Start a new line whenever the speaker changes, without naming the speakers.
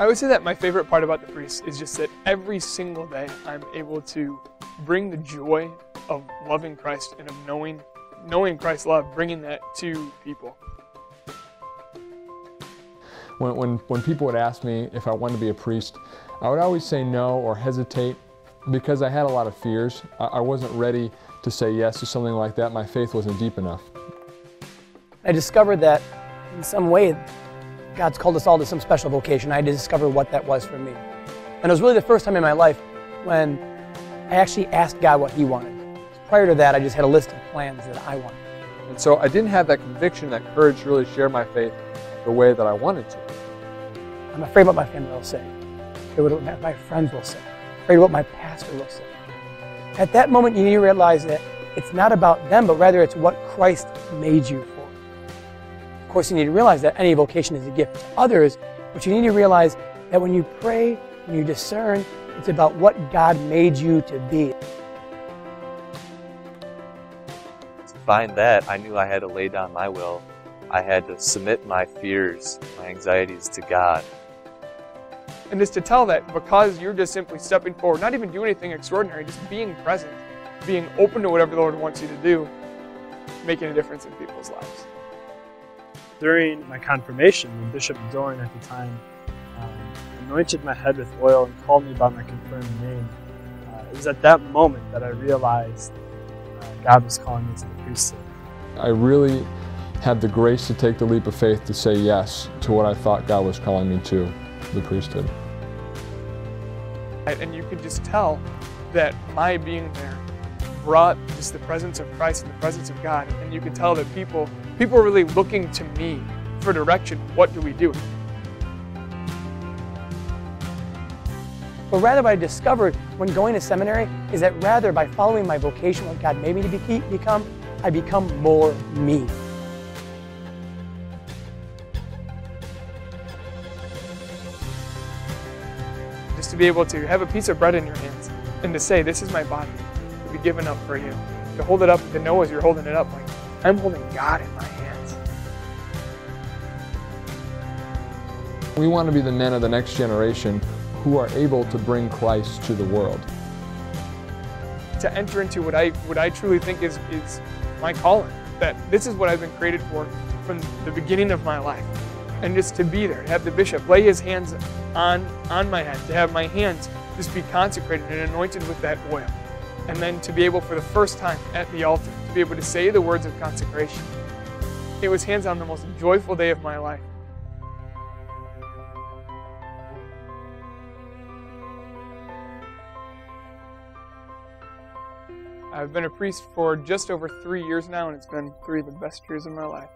I would say that my favorite part about the priest is just that every single day I'm able to bring the joy of loving Christ and of knowing Christ's love, bringing that to people.
When people would ask me if I wanted to be a priest, I would always say no or hesitate because I had a lot of fears. I wasn't ready to say yes to something like that. My faith wasn't deep enough.
I discovered that in some way God's called us all to some special vocation. I had to discover what that was for me. And it was really the first time in my life when I actually asked God what He wanted. Prior to that, I just had a list of plans that I wanted.
And so I didn't have that conviction, that courage to really share my faith the way that I wanted to.
I'm afraid what my family will say. I'm afraid what my friends will say. I'm afraid what my pastor will say. At that moment, you need to realize that it's not about them, but rather it's what Christ made you for. Of course, you need to realize that any vocation is a gift to others, but you need to realize that when you pray, when you discern, it's about what God made you to be.
To find that, I knew I had to lay down my will. I had to submit my fears, my anxieties to God.
And just to tell that because you're just simply stepping forward, not even doing anything extraordinary, just being present, being open to whatever the Lord wants you to do, making a difference in people's lives.
During my confirmation, Bishop Doran at the time anointed my head with oil and called me by my confirmed name. It was at that moment that I realized God was calling me to the priesthood.
I really had the grace to take the leap of faith to say yes to what I thought God was calling me to, the priesthood.
And you could just tell that my being there brought just the presence of Christ and the presence of God. And you could tell that people are really looking to me for direction. What do we do?
But rather what I discovered when going to seminary is that rather by following my vocation, what God made me to become, I become more me.
Just to be able to have a piece of bread in your hands and to say, this is my body to be given up for you. To hold it up, to know as you're holding it up, like, I'm holding God in my hands.
We want to be the men of the next generation who are able to bring Christ to the world.
To enter into what I truly think is my calling, that this is what I've been created for from the beginning of my life. And just to be there, to have the bishop lay his hands on my head, to have my hands just be consecrated and anointed with that oil. And then to be able for the first time at the altar, to be able to say the words of consecration. It was hands on the most joyful day of my life. I've been a priest for just over 3 years now, and it's been 3 of the best years of my life.